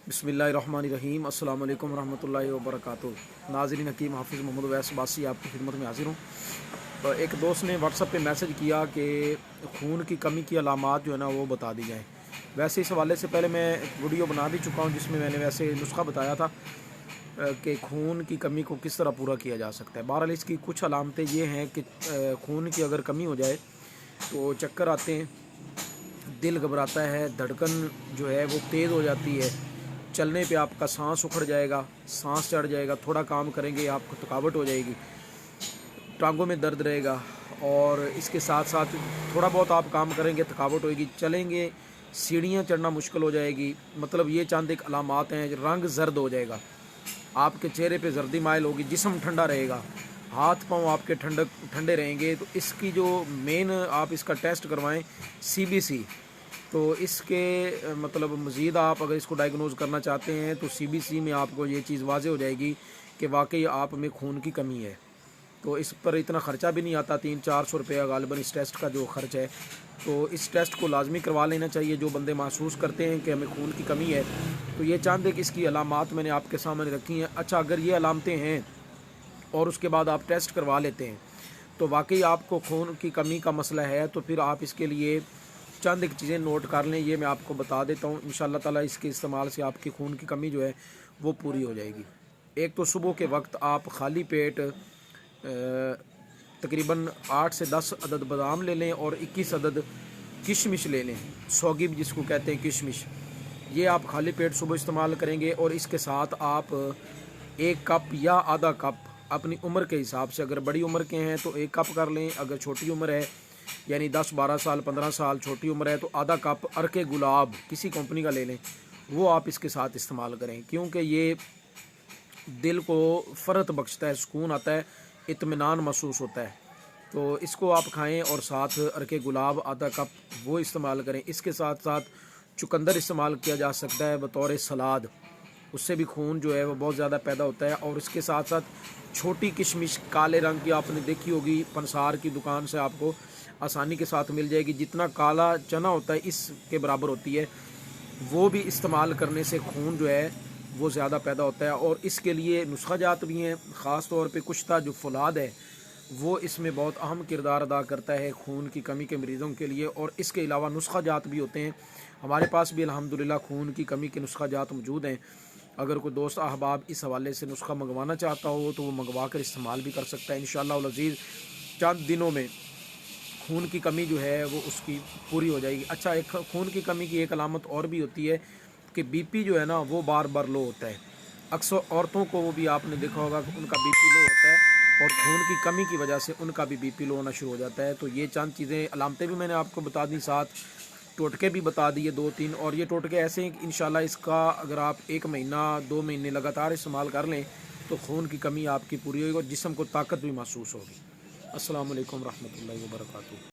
बिस्मिल्लाहिर्रहमानिर्रहीम। अस्सलाम वालेकुम रहमतुल्लाहि व बरकातुहू। नाज़रीन, हकीम हाफिज़ मोहम्मद अवैस बासी आपकी खिदमत में हाजिर हूँ। एक दोस्त ने व्हाट्सएप पे मैसेज किया कि खून की कमी की अलामात जो है ना वो बता दी जाए। वैसे इस हवाले से पहले मैं एक वीडियो बना भी चुका हूँ जिसमें मैंने वैसे नुस्खा बताया था कि खून की कमी को किस तरह पूरा किया जा सकता है। बहरहाल इसकी कुछ अलामतें ये हैं कि खून की अगर कमी हो जाए तो चक्कर आते हैं, दिल घबराता है, धड़कन जो है वो तेज़ हो जाती है, चलने पे आपका सांस उखड़ जाएगा, सांस चढ़ जाएगा, थोड़ा काम करेंगे आपको थकावट हो जाएगी, टांगों में दर्द रहेगा और इसके साथ साथ थोड़ा बहुत आप काम करेंगे थकावट होएगी, चलेंगे सीढ़ियाँ चढ़ना मुश्किल हो जाएगी। मतलब ये चंद एक अलामात हैं। रंग जर्द हो जाएगा, आपके चेहरे पे जर्दी माइल होगी, जिस्म ठंडा रहेगा, हाथ पांव आपके ठंडे रहेंगे। तो इसकी जो मेन आप इसका टेस्ट करवाएं सीबीसी। तो इसके मतलब मज़ीद आप अगर इसको डायग्नोज करना चाहते हैं तो सीबीसी में आपको ये चीज़ वाज़े हो जाएगी कि वाकई आप में खून की कमी है। तो इस पर इतना ख़र्चा भी नहीं आता, 300-400 रुपया गालिबन इस टेस्ट का जो ख़र्च है। तो इस टेस्ट को लाजमी करवा लेना चाहिए जो बंदे महसूस करते हैं कि हमें खून की कमी है। तो ये चंद एक इसकी अलामात मैंने आपके सामने रखी हैं। अच्छा, अगर ये अलामतें हैं और उसके बाद आप टेस्ट करवा लेते हैं तो वाकई आपको खून की कमी का मसला है, तो फिर आप इसके लिए चंद एक चीज़ें नोट कर लें। ये मैं आपको बता देता हूँ। इंशाअल्लाह ताला इसके इस्तेमाल से आपकी खून की कमी जो है वो पूरी हो जाएगी। एक तो सुबह के वक्त आप खाली पेट तकरीबन 8 से 10 अदद बादाम ले लें और 21 अदद किशमिश ले लें, सौगिब जिसको कहते हैं किशमिश। ये आप खाली पेट सुबह इस्तेमाल करेंगे और इसके साथ आप 1 कप या आधा कप अपनी उम्र के हिसाब से, अगर बड़ी उम्र के हैं तो 1 कप कर लें, अगर छोटी उम्र है यानी 10-12 साल 15 साल छोटी उम्र है तो आधा कप अरके गुलाब किसी कंपनी का ले लें, वो आप इसके साथ इस्तेमाल करें। क्योंकि ये दिल को फ़रत बख्शता है, सुकून आता है, इत्मीनान महसूस होता है। तो इसको आप खाएं और साथ अरके गुलाब आधा कप वो इस्तेमाल करें। इसके साथ साथ चुकंदर इस्तेमाल किया जा सकता है बतौर सलाद, उससे भी खून जो है वो बहुत ज़्यादा पैदा होता है। और इसके साथ साथ छोटी किशमिश काले रंग की आपने देखी होगी, पंसार की दुकान से आपको आसानी के साथ मिल जाएगी, जितना काला चना होता है इसके बराबर होती है। वो भी इस्तेमाल करने से खून जो है वो ज़्यादा पैदा होता है। और इसके लिए नुस्खा जात भी हैं, ख़ास तौर पे कुश्ता जो फौलाद है वो इसमें बहुत अहम किरदार अदा करता है खून की कमी के मरीज़ों के लिए। और इसके अलावा नुस्खा जात भी होते हैं, हमारे पास भी अल्हम्दुलिल्लाह खून की कमी के नुस्खा जात मौजूद हैं। अगर कोई दोस्त अहबाब इस हवाले से नुस्खा मंगवाना चाहता हो तो वो मंगवा कर इस्तेमाल भी कर सकता है। इंशाअल्लाह उल अज़ीज़ चंद दिनों में खून की कमी जो है वो उसकी पूरी हो जाएगी। अच्छा, एक खून की कमी की एक अलामत और भी होती है कि बीपी जो है ना वो बार बार लो होता है। अक्सर औरतों को वो भी आपने देखा होगा कि उनका बीपी लो होता है और खून की कमी की वजह से उनका भी बीपी लो होना शुरू हो जाता है। तो ये चंद चीज़ें अलामतें भी मैंने आपको बता दी, साथ टोटके भी बता दिए 2-3। और ये टोटके ऐसे हैं कि इंशाल्लाह इसका अगर आप 1 महीना 2 महीने लगातार इस्तेमाल कर लें तो खून की कमी आपकी पूरी होगी और जिस्म को ताकत भी महसूस होगी। अस्सलाम वालेकुम रहमतुल्लाहि व बरकातुहू।